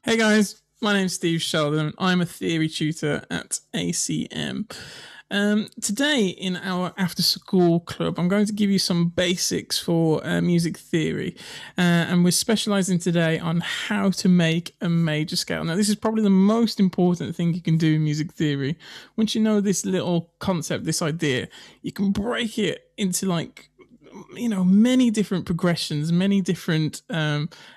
Hey guys, my name's Steve Sheldon. I'm a theory tutor at ACM. Today, in our after school club, I'm going to give you some basics for music theory. And we're specializing today on how to make a major scale. Now, this is probably the most important thing you can do in music theory. Once you know this little concept, this idea, you can break it into many different progressions, many different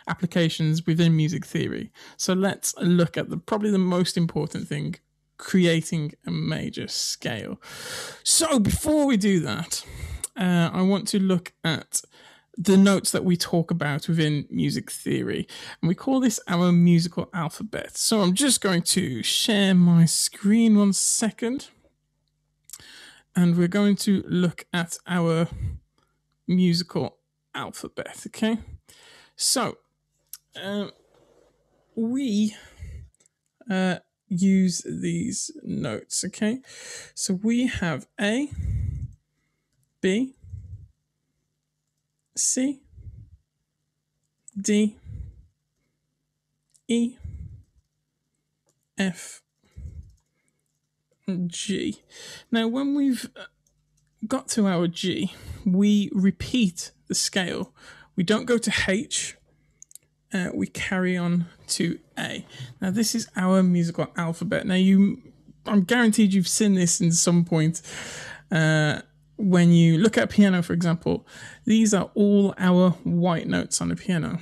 applications within music theory. So let's look at probably the most important thing: creating a major scale. So before we do that, I want to look at the notes that we talk about within music theory, and we call this our musical alphabet. So I'm just going to share my screen 1 second, and we're going to look at our musical alphabet. Okay, so we use these notes. Okay, so we have A, B, C, D, E, F, and G. Now, when we've got to our G, we repeat the scale. We don't go to H, we carry on to A. Now, this is our musical alphabet. Now, I'm guaranteed you've seen this in some point. When you look at piano, for example, these are all our white notes on the piano.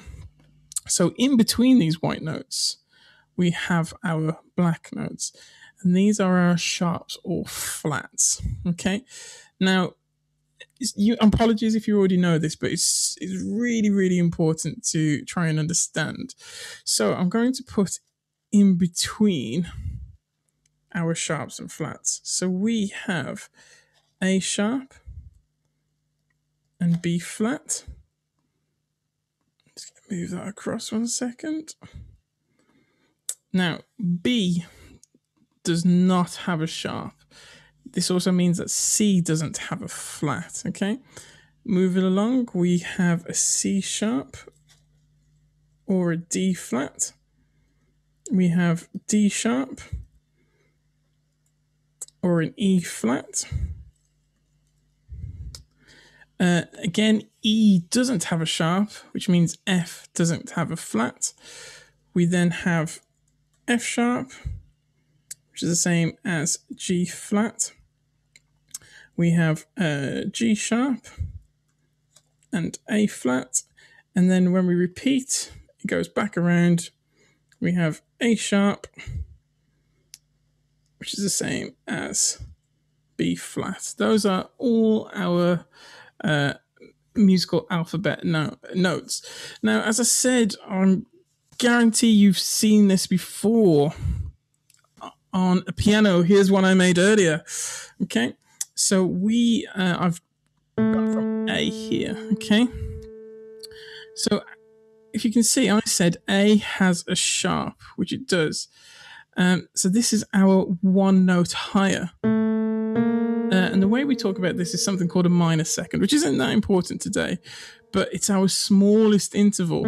So in between these white notes, we have our black notes, and these are our sharps or flats. Okay. Now, apologies if you already know this, but it's really, really important to try and understand. So I'm going to put in between our sharps and flats. So we have A sharp and B flat. Just move that across 1 second. Now, B does not have a sharp. This also means that C doesn't have a flat, okay? Moving along, we have a C sharp or a D flat. We have D sharp or an E flat. Again, E doesn't have a sharp, which means F doesn't have a flat. We then have F sharp, which is the same as G flat. We have G sharp and A flat. And then when we repeat, it goes back around. We have A sharp, which is the same as B flat. Those are all our musical alphabet notes. Now, as I said, I guarantee you've seen this before on a piano. Here's one I made earlier. Okay, so I've gone from A here. Okay, so if you can see, I said A has a sharp, which it does. So this is our one note higher. And the way we talk about this is something called a minor second, which isn't that important today, but it's our smallest interval.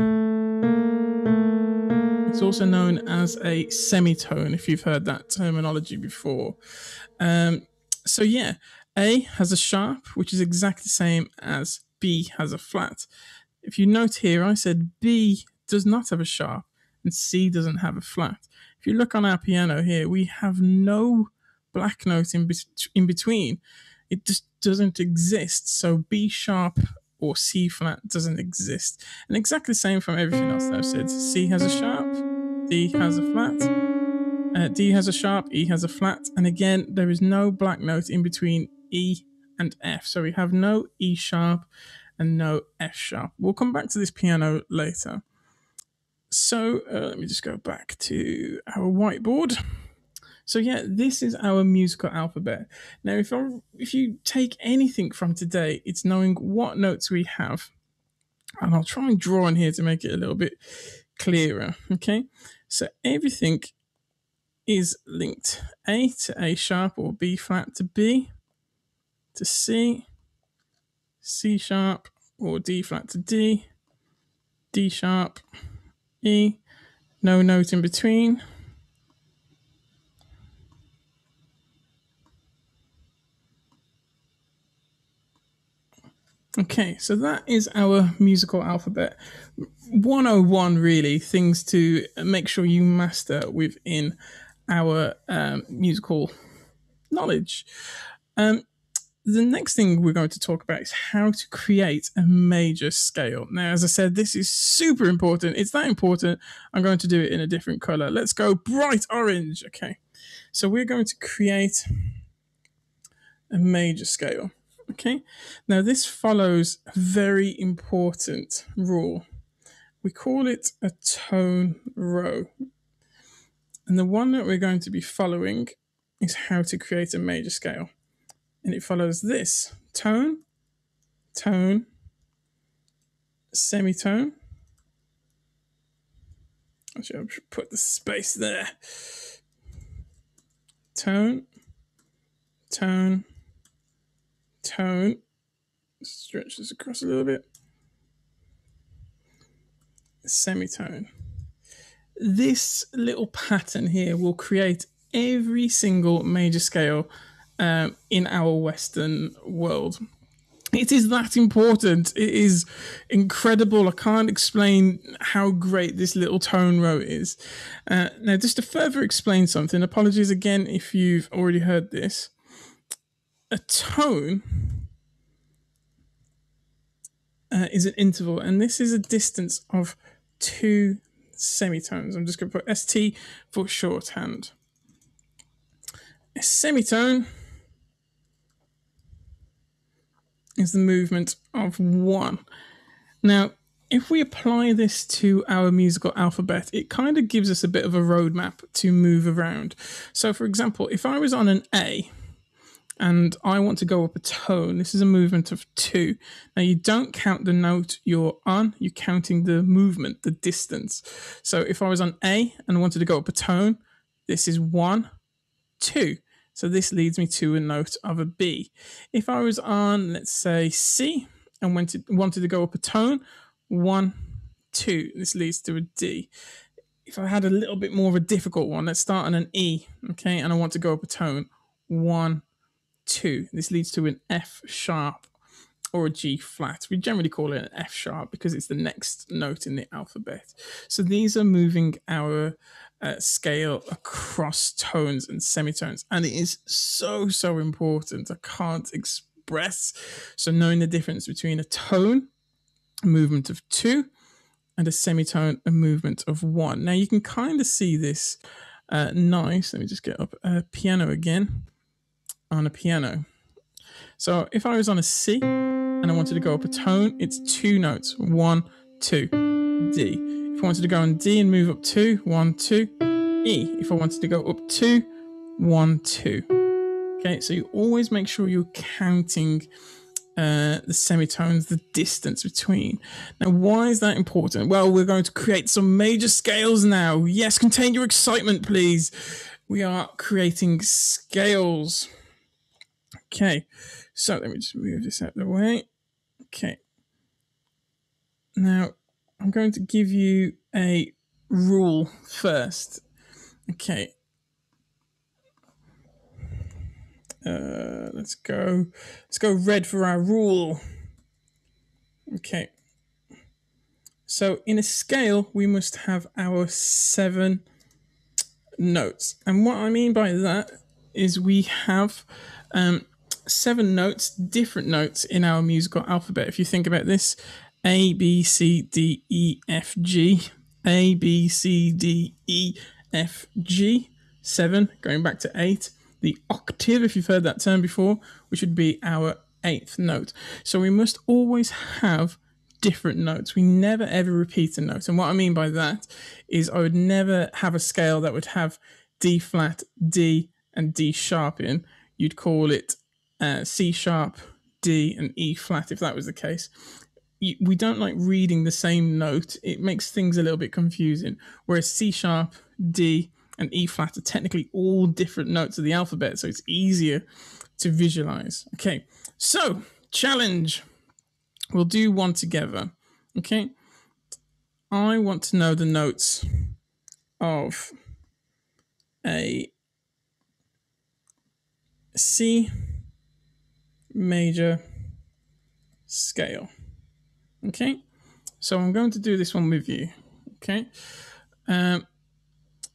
It's also known as a semitone, if you've heard that terminology before. So yeah, A has a sharp, which is exactly the same as B has a flat. If you note here, I said B does not have a sharp and C doesn't have a flat. If you look on our piano here, we have no black note in between. It just doesn't exist. So B sharp or C flat doesn't exist. And exactly the same from everything else that I've said. C has a sharp, D has a flat, D has a sharp, E has a flat. And again, there is no black note in between E and F. So we have no E sharp and no F sharp. We'll come back to this piano later. So let me just go back to our whiteboard. So yeah, this is our musical alphabet. Now, if you take anything from today, it's knowing what notes we have. And I'll try and draw on here to make it a little bit clearer. Okay, so everything is linked. A to A sharp or B flat to B, to C, C sharp or D flat to D, D sharp, E, no note in between. Okay, so that is our musical alphabet. 101, really, things to make sure you master within our musical knowledge. The next thing we're going to talk about is how to create a major scale. Now, as I said, this is super important. It's that important, I'm going to do it in a different color. Let's go bright orange. Okay, so we're going to create a major scale. Okay, now this follows a very important rule. We call it a tone row. And the one that we're going to be following is how to create a major scale. And it follows this: tone, tone, semitone. Actually, I should put the space there. Tone, tone, tone. Stretch this across a little bit. Semitone. This little pattern here will create every single major scale in our Western world. It is that important. It is incredible. I can't explain how great this little tone row is. Now, just to further explain something, apologies again if you've already heard this. A tone is an interval, and this is a distance of two semitones. I'm just going to put ST for shorthand. A semitone is the movement of one. Now, if we apply this to our musical alphabet, it kind of gives us a bit of a roadmap to move around. So, for example, if I was on an A and I want to go up a tone, this is a movement of two. Now, you don't count the note you're on, you're counting the movement, the distance. So, if I was on A and wanted to go up a tone, this is 1, 2. So this leads me to a note of a B. If I was on, let's say, C and wanted to go up a tone, 1, 2. This leads to a D. If I had a little bit more of a difficult one, let's start on an E, okay, and I want to go up a tone, 1, 2. This leads to an F sharp or a G flat. We generally call it an F sharp because it's the next note in the alphabet. So these are moving our scale across tones and semitones, and it is so important. I can't express. So knowing the difference between a tone, a movement of 2, and a semitone, a movement of 1. Now you can kind of see this nice. Let me just get up a piano again. On a piano. So if I was on a C and I wanted to go up a tone, it's 2 notes, 1, 2, D. If I wanted to go on D and move up 2, 1, 2, E. If I wanted to go up 2, 1, 2. Okay, so you always make sure you're counting the semitones, the distance between. Now, why is that important? Well, we're going to create some major scales now. Yes, contain your excitement, please. We are creating scales. Okay, so let me just move this out of the way. Okay. Now, I'm going to give you a rule first. Okay. Let's go red for our rule. Okay. So in a scale, we must have our 7 notes. And what I mean by that is we have 7 notes, different notes in our musical alphabet. If you think about this, A, B, C, D, E, F, G, A, B, C, D, E, F, G, 7, going back to 8. The octave, if you've heard that term before, which would be our 8th note. So we must always have different notes. We never ever repeat a note. And what I mean by that is I would never have a scale that would have D flat, D, and D sharp in. You'd call it C sharp, D, and E flat if that was the case. We don't like reading the same note. It makes things a little bit confusing. Whereas C sharp, D, and E flat are technically all different notes of the alphabet, so it's easier to visualize. Okay, so challenge. We'll do one together. Okay, I want to know the notes of a C major scale. Okay, so I'm going to do this one with you. Okay,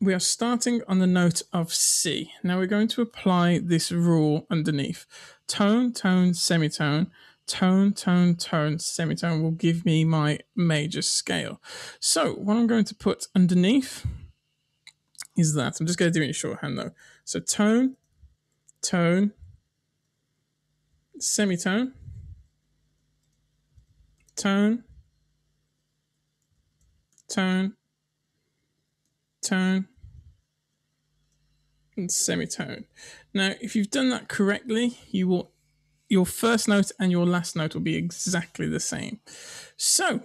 we are starting on the note of C. Now we're going to apply this rule underneath. Tone, tone, semitone, tone, tone, tone, semitone will give me my major scale. So what I'm going to put underneath is that. I'm just going to do it in shorthand though. So tone, tone, semitone, tone, tone, tone, and semitone. Now, if you've done that correctly, your first note and your last note will be exactly the same. So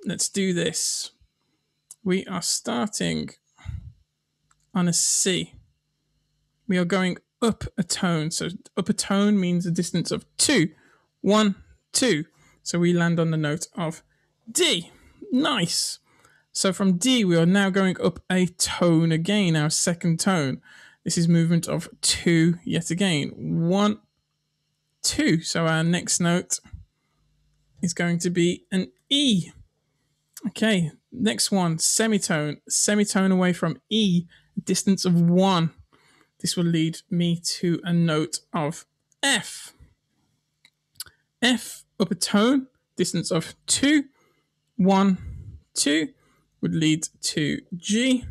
let's do this. We are starting on a C. We are going up a tone. So up a tone means a distance of 2. 1, 2. So we land on the note of D. Nice. So from D, we are now going up a tone again, our second tone. This is movement of 2 yet again. 1, 2. So our next note is going to be an E. Okay, next one, semitone. Semitone away from E, distance of 1. This will lead me to a note of F. F, up a tone, distance of 2. 1, 2 would lead to G.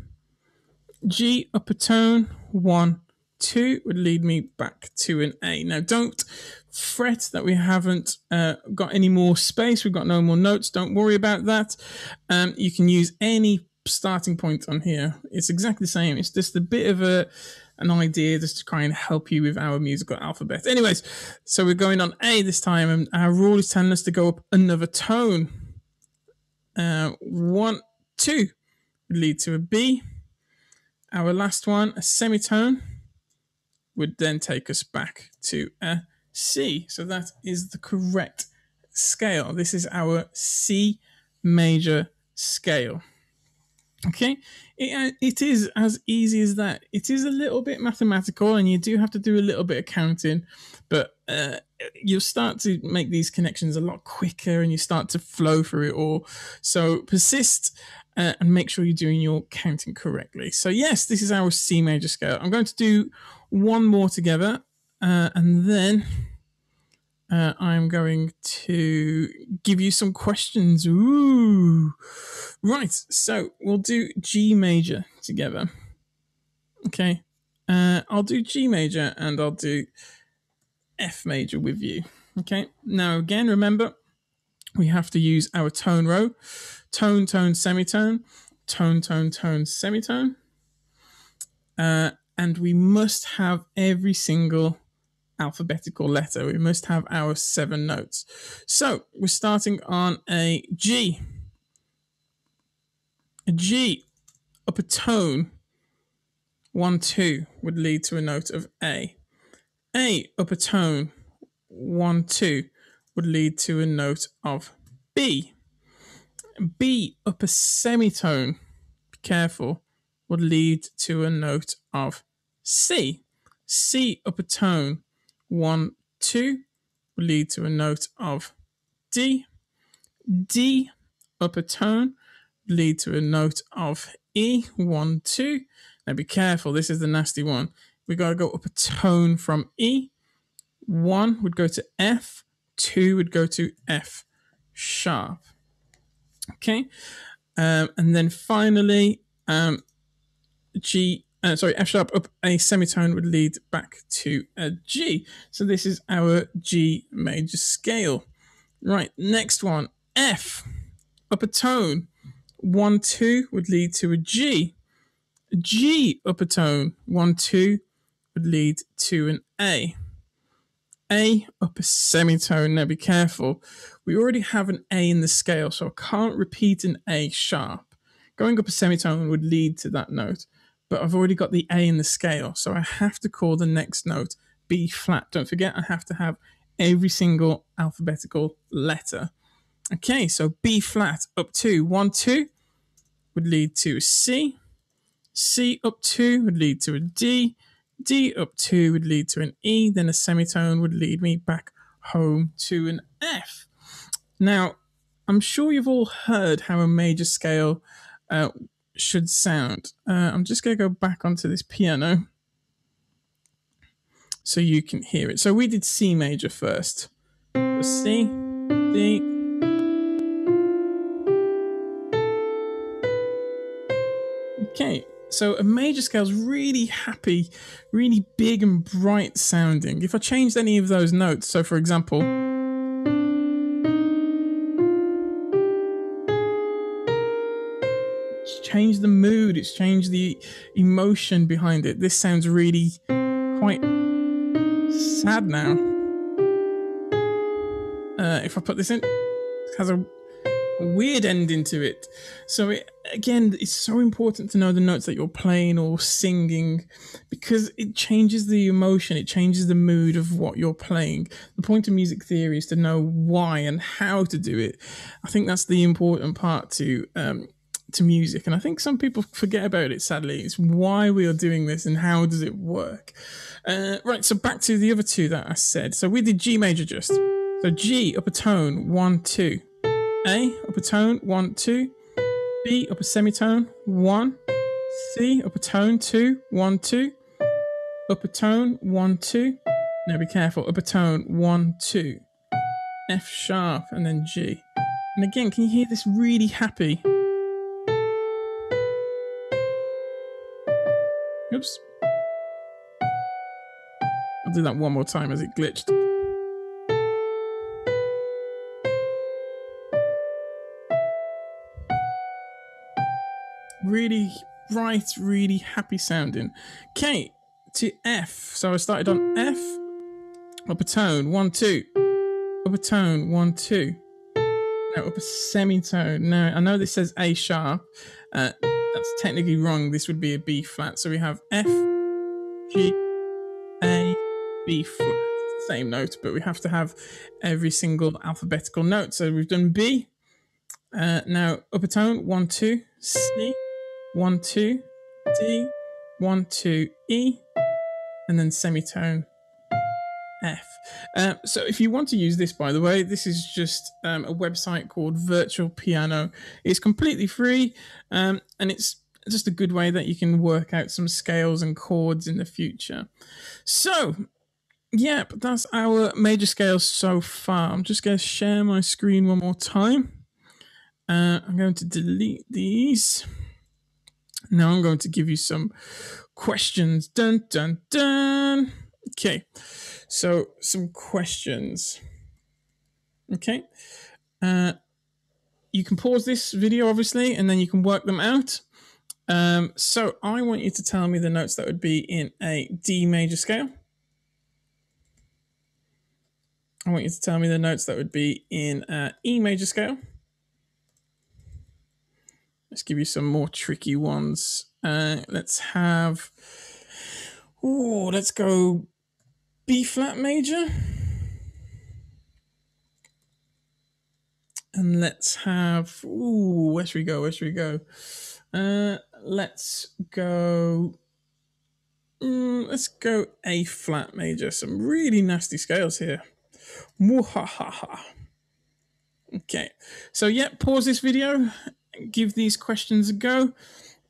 G, up a tone, 1, 2 would lead me back to an A. Now, don't fret that we haven't got any more space. We've got no more notes. Don't worry about that. You can use any starting point on here. It's exactly the same. It's just a bit of an idea just to try and help you with our musical alphabet. Anyways, so we're going on A this time, and our rule is telling us to go up another tone. 1, 2 would lead to a B. Our last one, a semitone, would then take us back to a C. So that is the correct scale. This is our C major scale. Okay, it is as easy as that. It is a little bit mathematical, and you do have to do a little bit of counting, but you'll start to make these connections a lot quicker, and you start to flow through it all. So persist and make sure you're doing your counting correctly. So yes, this is our C major scale. I'm going to do one more together, and then I'm going to give you some questions. Ooh. Right, so we'll do G major together. Okay, I'll do G major and I'll do F major with you. Okay, now again, remember, we have to use our tone row. Tone, tone, semitone. Tone, tone, tone, semitone. And we must have every single alphabetical letter. We must have our 7 notes. So we're starting on a G. A G up a tone, 1, 2 would lead to a note of A. A up a tone, 1, 2 would lead to a note of B. B up a semitone, be careful, would lead to a note of C. C up a tone, 1, 2 would lead to a note of D. D up a tone would lead to a note of E. 1, 2. Now be careful, this is the nasty one. We got to go up a tone from E. 1 would go to F. 2 would go to F sharp. Okay, and then finally, F sharp up a semitone would lead back to a G. So this is our G major scale. Right, next one, F up a tone, 1, 2 would lead to a G. G up a tone, 1, 2 would lead to an A. A up a semitone. Now be careful. We already have an A in the scale, so I can't repeat an A sharp. Going up a semitone would lead to that note, but I've already got the A in the scale, so I have to call the next note B flat. Don't forget, I have to have every single alphabetical letter. Okay, so B flat up to 1, 2 would lead to C. C up 2 would lead to a D. D up 2 would lead to an E. Then a semitone would lead me back home to an F. Now, I'm sure you've all heard how a major scale should sound. I'm just going to go back onto this piano so you can hear it. So we did C major first. So C, D. Okay, so a major scale is really happy, really big and bright sounding. If I changed any of those notes, so for example, it's changed the mood, it's changed the emotion behind it. This sounds really quite sad now. If I put this in, it has a weird ending to it. So again, it's so important to know the notes that you're playing or singing, because it changes the emotion, it changes the mood of what you're playing. The point of music theory is to know why and how to do it. I think that's the important part to music, and I think some people forget about it, sadly. It's why we are doing this and how does it work. Right, so back to the other two that I said. So we did G major just. So G, upper tone, 1, 2. A, upper tone, 1, 2. B, upper semitone, 1. C, upper tone, 2, 1, 2. Upper tone, 1, 2. Now be careful, upper tone, 1, 2. F sharp, and then G. And again, can you hear this really happy? Oops. I'll do that one more time as it glitched. Really bright, really happy sounding. Okay, to F. So I started on F, upper tone, 1, 2. Upper tone, 1, 2. Now upper semitone. Now I know this says A sharp. That's technically wrong. This would be a B flat. So we have F, G, A, B flat. It's the same note, but we have to have every single alphabetical note. So we've done B. Now upper tone, 1, 2. C, 1, 2. D, 1, 2. E, and then semitone F. So if you want to use this, by the way, this is just a website called Virtual Piano. It's completely free, and it's just a good way that you can work out some scales and chords in the future. So, yep, that's our major scales so far. I'm just going to share my screen one more time. I'm going to delete these. Now I'm going to give you some questions. Dun, dun, dun. Okay, so some questions. Okay, you can pause this video, obviously, and then you can work them out. So I want you to tell me the notes that would be in a D major scale. I want you to tell me the notes that would be in E major scale. Let's give you some more tricky ones. Let's have, let's go B flat major. And let's have, where should we go? Let's go A flat major. Some really nasty scales here. Mwahaha. Okay, so yeah, pause this video, give these questions a go.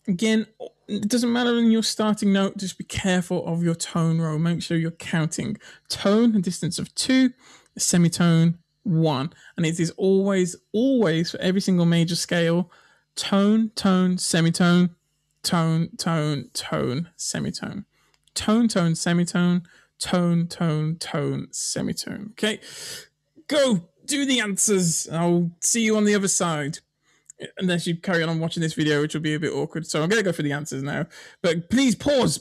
Again, it doesn't matter in your starting note, just be careful of your tone row. Make sure you're counting tone, a distance of 2, a semitone, 1. And it is always for every single major scale, tone, tone, semitone, tone, tone, tone, semitone. Tone, tone, semitone, tone, tone, tone, semitone. Okay, go do the answers. I'll see you on the other side. Unless you carry on watching this video, which will be a bit awkward. So I'm going to go for the answers now. But please pause.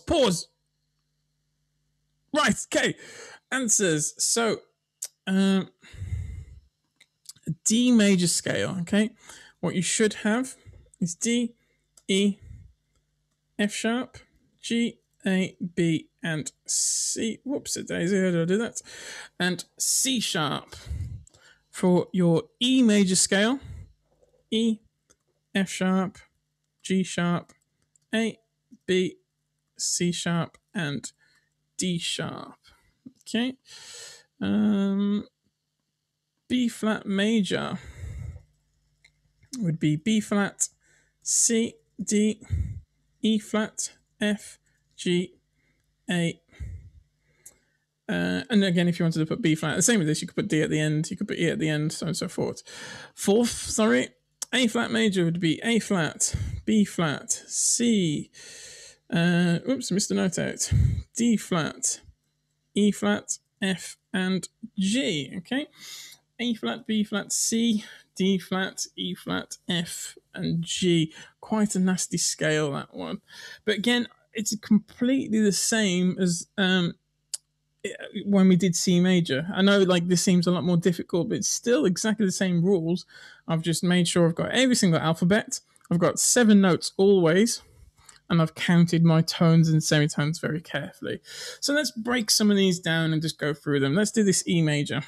Right, okay. Answers. So, D major scale, okay? What you should have is D, E, F sharp, G, A, B, and C. Whoops, daisy, how did I do that? And C sharp. For your E major scale, E, F sharp, G sharp, A, B, C sharp, and D sharp. Okay. B flat major would be B flat, C, D, E flat, F, G, A. And again, if you wanted to put B flat, the same with this, you could put D at the end, you could put E at the end, so on and so forth. Fourth, A flat major would be A flat, B flat, C, oops, missed a note out, D flat, E flat, F, and G. Okay, A flat, B flat, C, D flat, E flat, F, and G. Quite a nasty scale, that one. But again, it's completely the same as when we did C major. I know like this seems a lot more difficult, but it's still exactly the same rules. I've just made sure I've got every single alphabet. I've got 7 notes always, and I've counted my tones and semitones very carefully. So let's break some of these down and just go through them. Let's do this E major.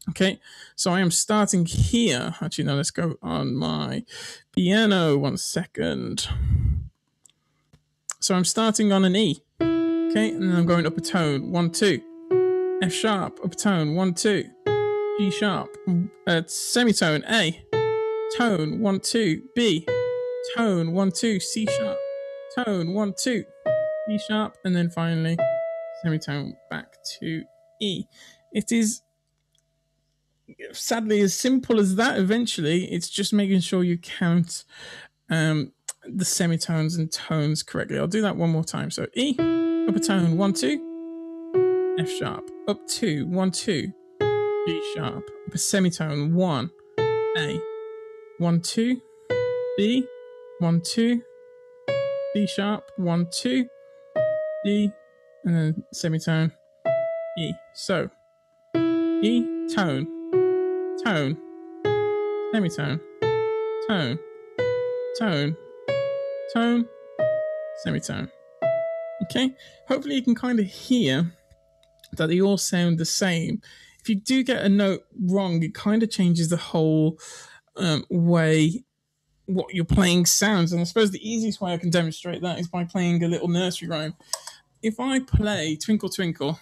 Okay, so I am starting here. Actually, no, let's go on my piano. 1 second. So I'm starting on an E. Okay, and then I'm going up a tone. 1, 2. F sharp, up a tone. 1, 2. G sharp, semitone. A. Tone. 1, 2. B. Tone. 1, 2. C sharp. Tone. 1, 2. D sharp, and then finally semitone back to E. It is sadly as simple as that. Eventually, it's just making sure you count the semitones and tones correctly. I'll do that one more time. So E, up a tone, 1, 2, F sharp, up 2, 1, 2, G sharp, up a semitone, 1, A, 1, 2, B, 1, 2, D sharp, 1, 2, D, and then semitone, E. So E, tone, tone, semitone, tone, tone, tone, semitone. Okay, hopefully you can kind of hear that they all sound the same. If you do get a note wrong, it kind of changes the whole way what you're playing sounds. And I suppose the easiest way I can demonstrate that is by playing a little nursery rhyme. If I play Twinkle Twinkle,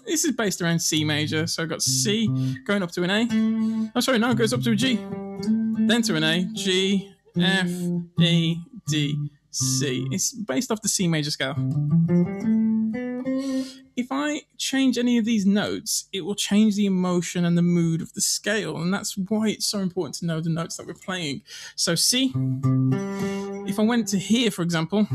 this is based around C major, so I've got C going up to an A. Oh, sorry, no, it goes up to a G, then to an A, G, F, E, D, C. It's based off the C major scale. If I change any of these notes, it will change the emotion and the mood of the scale, and that's why it's so important to know the notes that we're playing. So C, if I went to here, for example,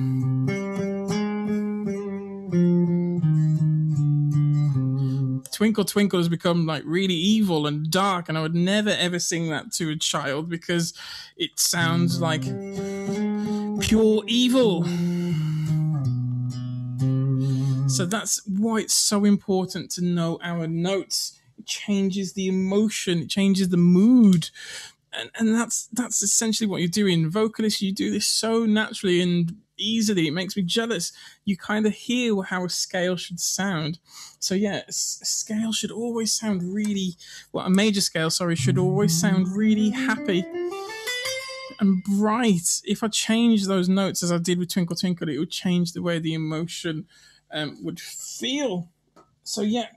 Twinkle Twinkle has become like really evil and dark, and I would never ever sing that to a child because it sounds like pure evil. So that's why it's so important to know our notes. It changes the emotion, it changes the mood. And that's essentially what you're doing. Vocalists, you do this so naturally and easily. It makes me jealous. You kind of hear how a scale should sound. So yeah, a scale should always sound really, a major scale, should always sound really happy and bright. If I change those notes as I did with Twinkle Twinkle, it would change the way the emotion would feel. So yeah,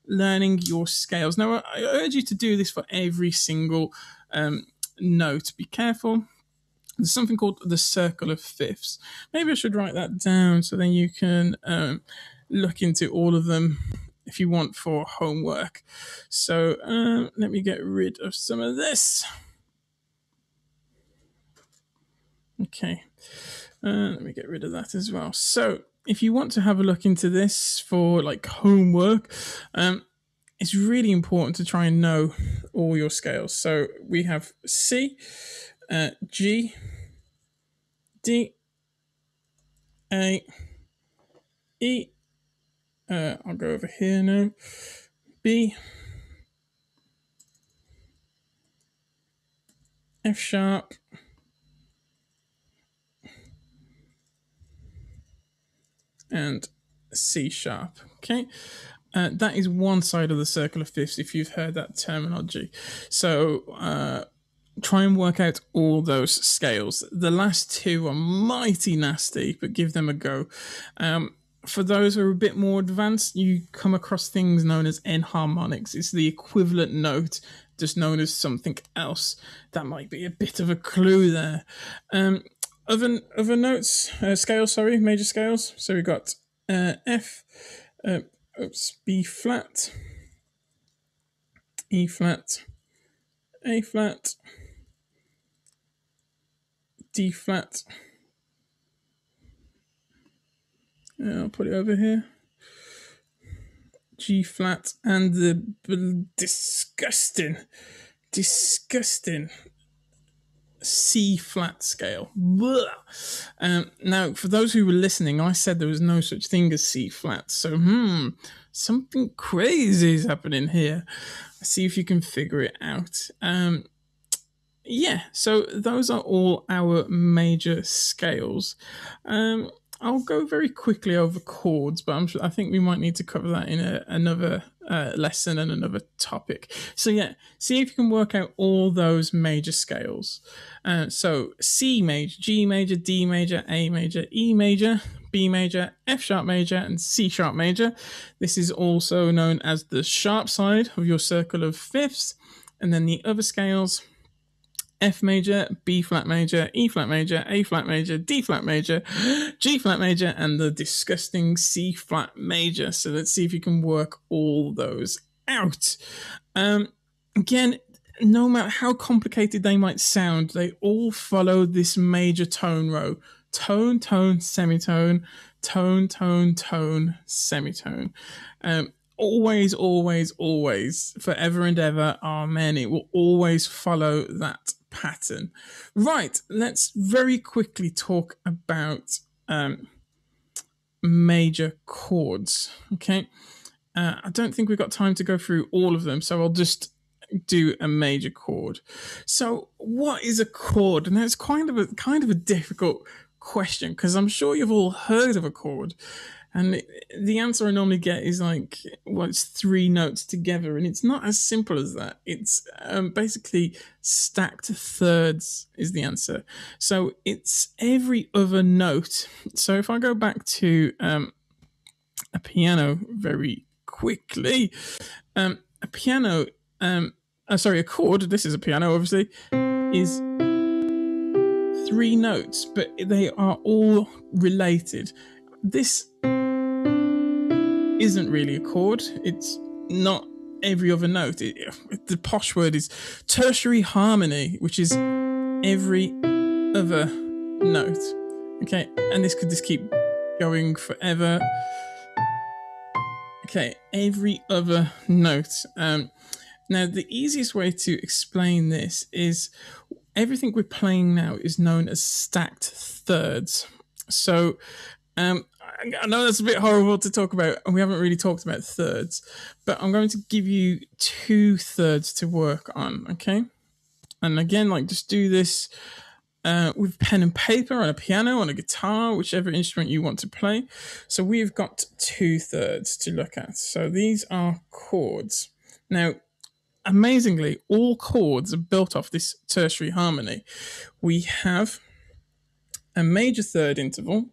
learning your scales. Now, I urge you to do this for every single note. Be careful. There's something called the circle of fifths. Maybe I should write that down so then you can look into all of them if you want for homework. So let me get rid of some of this. Okay, let me get rid of that as well. So if you want to have a look into this for like homework, it's really important to try and know all your scales. So we have C, G, D, A, E, I'll go over here now, B, F sharp, and C sharp. Okay, that is one side of the circle of fifths if you've heard that terminology. So try and work out all those scales. The last two are mighty nasty, but give them a go. For those who are a bit more advanced, you come across things known as enharmonics. It's the equivalent note, just known as something else. That might be a bit of a clue there. Other notes, scales, sorry, major scales. So we've got F, B flat, E flat, A flat, D flat. I'll put it over here. G flat and the disgusting C flat scale. Now, for those who were listening, I said there was no such thing as C flat. So, something crazy is happening here. See if you can figure it out. Yeah, so those are all our major scales. I'll go very quickly over chords, but I think we might need to cover that in another lesson and another topic. So yeah, see if you can work out all those major scales. So C major, G major, D major, A major, E major, B major, F sharp major, and C sharp major. This is also known as the sharp side of your circle of fifths. And then the other scales: F major, B flat major, E flat major, A flat major, D flat major, G flat major, and the disgusting C flat major. So let's see if you can work all those out. Again, no matter how complicated they might sound, they all follow this major tone row: tone, tone, semitone, tone, tone, tone, semitone. Always, always, always, forever and ever, amen. It will always follow that pattern. Right, let's very quickly talk about major chords. Okay, I don't think we've got time to go through all of them, so I'll just do a major chord. So, what is a chord? And that's kind of a difficult question, because I'm sure you've all heard of a chord. And the answer I normally get is like, well, it's three notes together. And it's not as simple as that. It's basically stacked thirds is the answer. So it's every other note. So if I go back to a piano very quickly, a chord, this is a piano obviously, is three notes, but they are all related. This isn't really a chord. It's not every other note. The posh word is tertiary harmony, which is every other note. Okay, and this could just keep going forever. Okay, every other note. Now, the easiest way to explain this is everything we're playing now is known as stacked thirds. So, I know that's a bit horrible to talk about, and we haven't really talked about thirds, but I'm going to give you two thirds to work on, okay? And again, like, just do this with pen and paper, on a piano, on a guitar, whichever instrument you want to play. So we've got two thirds to look at. So these are chords. Now, amazingly, all chords are built off this tertiary harmony. We have a major third interval,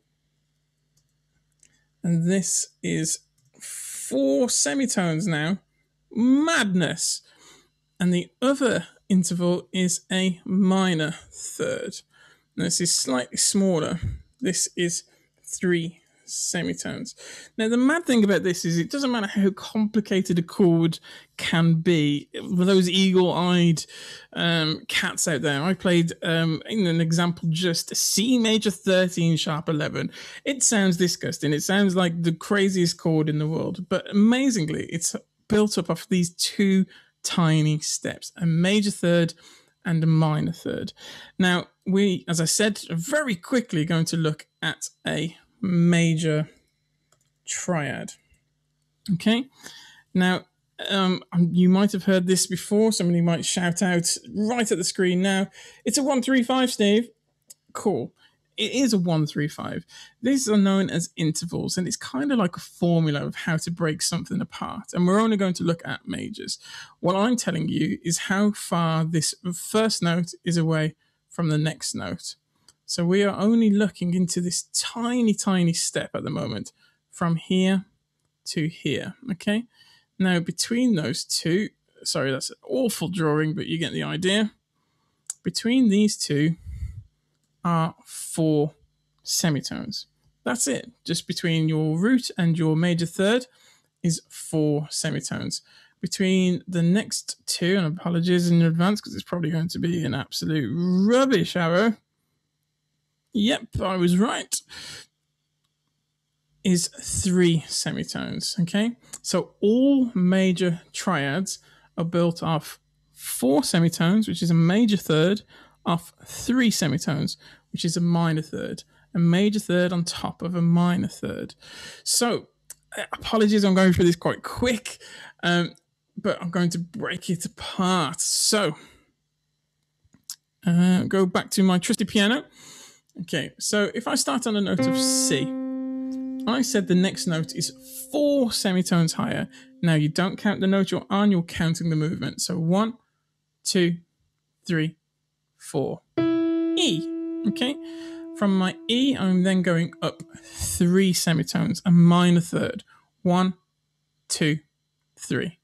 and this is 4 semitones now. Madness. And the other interval is a minor third. And this is slightly smaller. This is 3 semitones. Now, the mad thing about this is it doesn't matter how complicated a chord can be. For those eagle-eyed cats out there, I played, in an example, just C major 13 sharp 11. It sounds disgusting. It sounds like the craziest chord in the world. But amazingly, it's built up of these two tiny steps: a major third and a minor third. Now, we, as I said, are very quickly going to look at a major triad. Okay, now you might have heard this before. Somebody might shout out right at the screen now, "It's a 1-3-5, Steve." Cool. it is a 1-3-5. These are known as intervals, and it's kind of like a formula of how to break something apart. And we're only going to look at majors. What I'm telling you is how far this first note is away from the next note. So we are only looking into this tiny, tiny step at the moment from here to here. Okay. Now, between those two, sorry, that's an awful drawing, but you get the idea. Between these two are 4 semitones. That's it. Just between your root and your major third is 4 semitones. Between the next two, and apologies in advance because it's probably going to be an absolute rubbish arrow. Yep, I was right. Is 3 semitones. Okay, so all major triads are built off 4 semitones, which is a major third, off 3 semitones, which is a minor third, a major third on top of a minor third. So, apologies, I'm going through this quite quick, but I'm going to break it apart. So, go back to my trusty piano. Okay, so if I start on a note of C, I said the next note is 4 semitones higher. Now, you don't count the note you're on, you're counting the movement. So 1, 2, 3, 4. E. Okay. From my E, I'm then going up 3 semitones, a minor third. 1, 2, 3.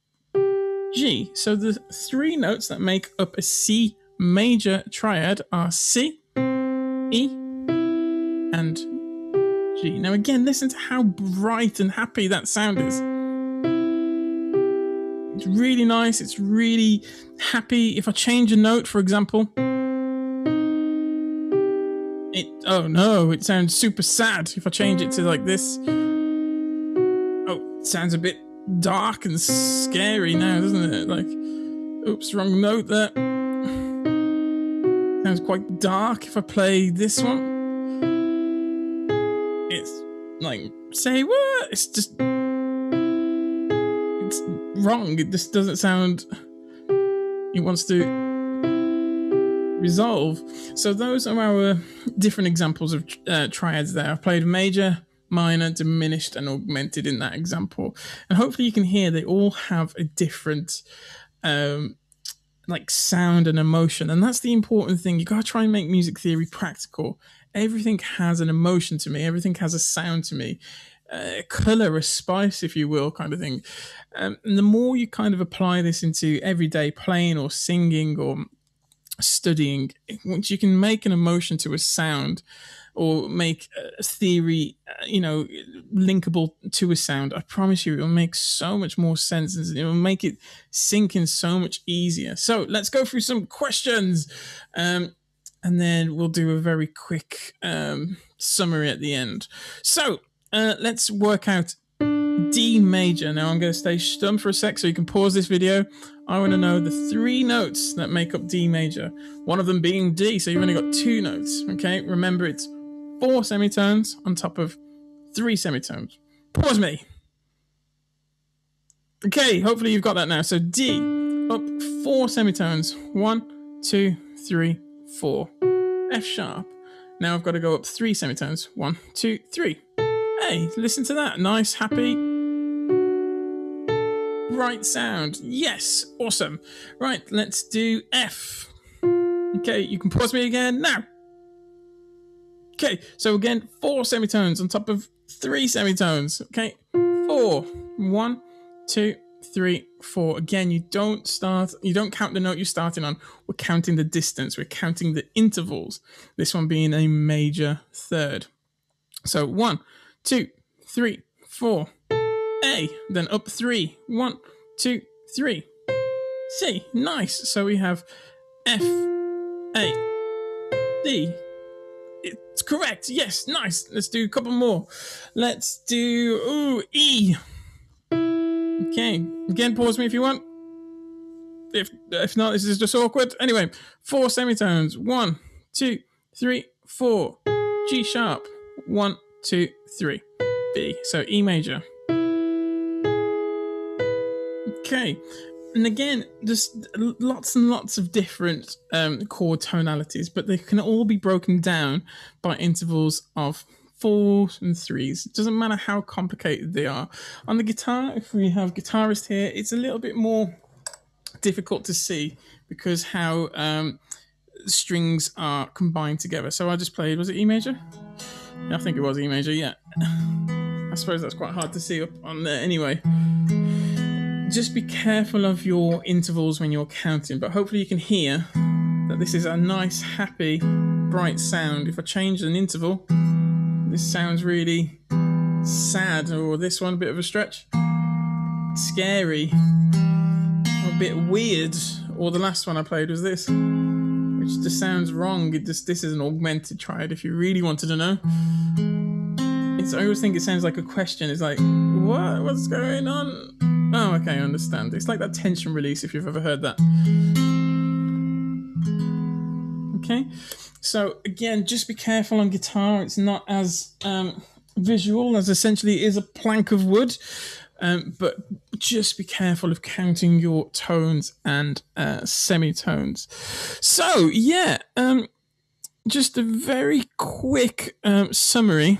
G. So the 3 notes that make up a C major triad are C, E, and G. Now again, listen to how bright and happy that sound is. It's really nice. It's really happy. If I change a note, for example, oh no, it sounds super sad. If I change it to like this, oh, it sounds a bit dark and scary now, doesn't it? Like, oops, wrong note there. Sounds quite dark. If I play this one, it's like, say what? It's just, it's wrong. It just doesn't sound, it wants to resolve. So those are our different examples of triads there. I've played major, minor, diminished, and augmented in that example. And hopefully you can hear they all have a different like sound and emotion. And that's the important thing. You got to try and make music theory practical. Everything has an emotion to me. Everything has a sound to me. A color, a spice, if you will, kind of thing. And the more you kind of apply this into everyday playing or singing or studying, once you can make an emotion to a sound or make a theory, linkable to a sound, I promise you, it'll make so much more sense and it'll make it sink in so much easier. So let's go through some questions, and then we'll do a very quick summary at the end. So let's work out D major. Now I'm going to stay stum for a sec so you can pause this video. I want to know the 3 notes that make up D major. One of them being D, so you've only got 2 notes. Okay, remember it's 4 semitones on top of 3 semitones. Pause me. Okay, hopefully you've got that now. So D, up 4 semitones. 1, 2, 3, 4. F sharp. Now I've got to go up 3 semitones. 1, 2, 3. Hey, listen to that. Nice, happy, bright sound. Yes, awesome. Right, let's do F. Okay, you can pause me again now. Okay, so again, 4 semitones on top of 3 semitones. Okay, 4. 1, 2, 3, 4. Again, you don't count the note you're starting on. We're counting the distance. We're counting the intervals. This one being a major third. So 1, 2, 3, 4. A, then up 3. 1, 2, 3. C, nice. So we have F, A, D. It's correct. Yes, nice. Let's do a couple more. Let's do E. Okay. Again, pause me if you want. If not, this is just awkward. Anyway, 4 semitones. 1, 2, 3, 4. G sharp. 1, 2, 3. B. So E major. Okay. And again, there's lots and lots of different chord tonalities, but they can all be broken down by intervals of 4s and 3s. It doesn't matter how complicated they are. On the guitar, if we have guitarist here, it's a little bit more difficult to see because how strings are combined together. So I just played, was it E major? Yeah, I think it was E major, yeah. I suppose that's quite hard to see up on there anyway. Just be careful of your intervals when you're counting, but hopefully you can hear that this is a nice, happy, bright sound. If I change an interval, this sounds really sad, or this one a bit of a stretch, scary, a bit weird, or the last one I played was this, which just sounds wrong. This is an augmented triad if you really wanted to know. I always think it sounds like a question. It's like, what's going on? Oh, okay, I understand. It's like that tension release, if you've ever heard that. Okay, so again, just be careful on guitar. It's not as visual as essentially it is a plank of wood, but just be careful of counting your tones and semitones. So, yeah, just a very quick summary.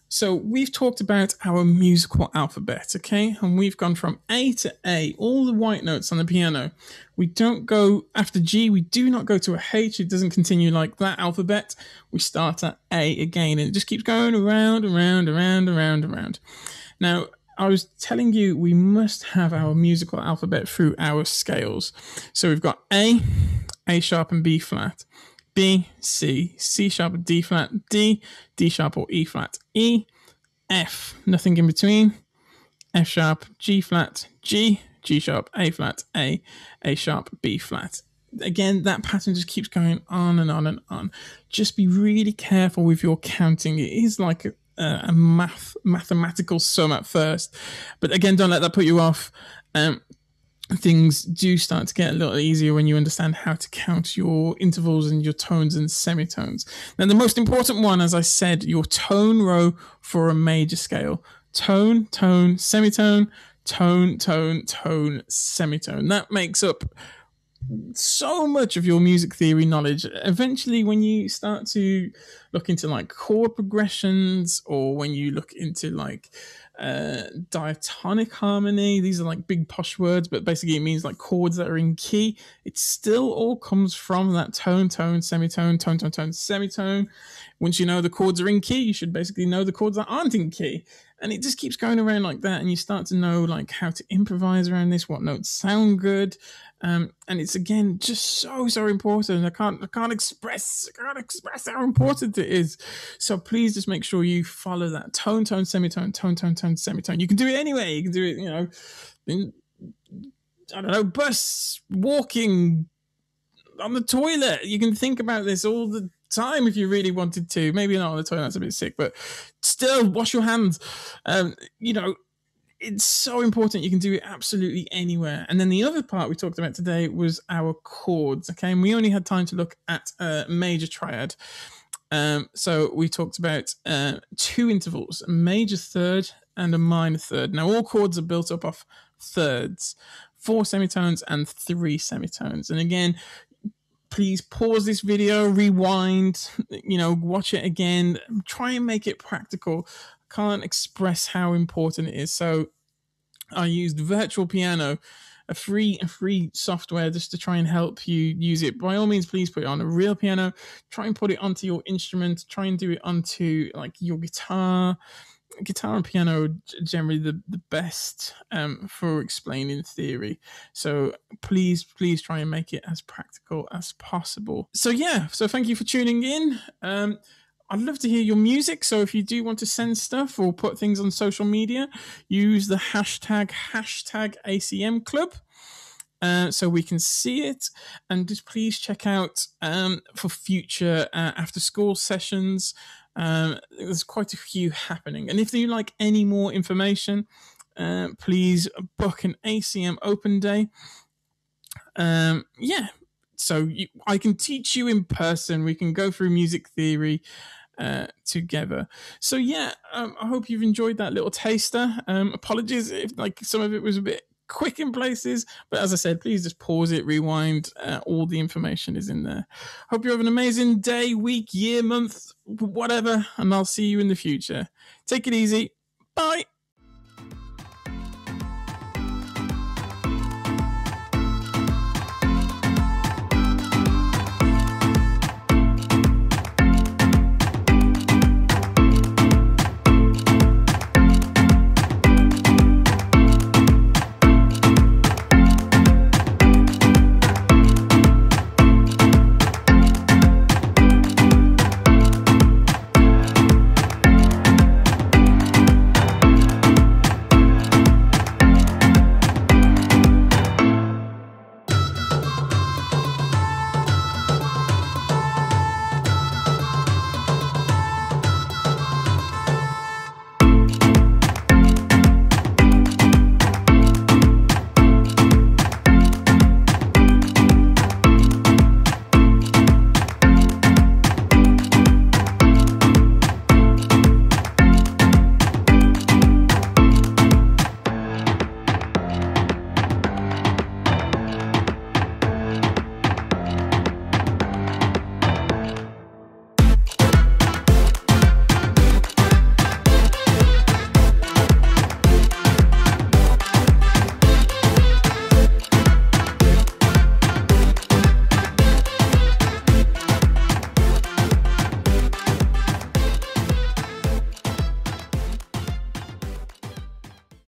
So we've talked about our musical alphabet, okay? And we've gone from A to A, all the white notes on the piano. We don't go after G, we do not go to a H. It doesn't continue like that alphabet. We start at A again, and it just keeps going around, around, around, around, around. Now, I was telling you we must have our musical alphabet through our scales. So we've got A sharp and B flat. B, C, C sharp, D flat, D, D sharp or E flat, E, F, nothing in between, F sharp, G flat, G, G sharp, A flat, A sharp, B flat. Again, that pattern just keeps going on and on and on. Just be really careful with your counting. It is like a mathematical sum at first, but again, don't let that put you off. Things do start to get a little easier when you understand how to count your intervals and your tones and semitones. Now, the most important one, as I said, your tone row for a major scale. Tone, tone, semitone, tone, tone, tone, semitone. That makes up so much of your music theory knowledge. Eventually, when you start to look into like chord progressions, or when you look into like diatonic harmony, these are like big posh words, but basically it means like chords that are in key. It still all comes from that tone, tone, semitone, tone, tone, tone, semitone. Once you know the chords are in key, you should basically know the chords that aren't in key. And it just keeps going around like that, and you start to know like how to improvise around this, what notes sound good, and it's again just so important. I can't express how important it is. So please just make sure you follow that tone, tone, semitone, tone, tone, tone, semitone. You can do it anyway. You can do it, in, I don't know, bus, walking, on the toilet. You can think about this all the time if you really wanted to. Maybe not on the toilet, that's a bit sick, but still wash your hands. It's so important. You can do it absolutely anywhere. And then the other part we talked about today was our chords, okay? And we only had time to look at Major Triad. So we talked about two intervals, a major third and a minor third. Now, all chords are built up of thirds, 4 semitones and 3 semitones. And again, please pause this video, rewind, watch it again, try and make it practical. I can't express how important it is. So I used Virtual Piano, a free software, just to try and help you use it. By all means, please put it on a real piano. Try and put it onto your instrument. Try and do it onto like your guitar. Guitar and piano are generally the best for explaining theory. So please try and make it as practical as possible. So thank you for tuning in. I'd love to hear your music. So if you do want to send stuff or put things on social media, use the hashtag ACM Club. So we can see it, and just please check out for future after school sessions. There's quite a few happening, and if you like any more information, please book an ACM open day. So I can teach you in person. We can go through music theory together. So I hope you've enjoyed that little taster. Apologies if like some of it was a bit quick in places. But as I said, please just pause it, rewind. All the information is in there. Hope you have an amazing day, week, year, month, whatever. And I'll see you in the future. Take it easy. Bye.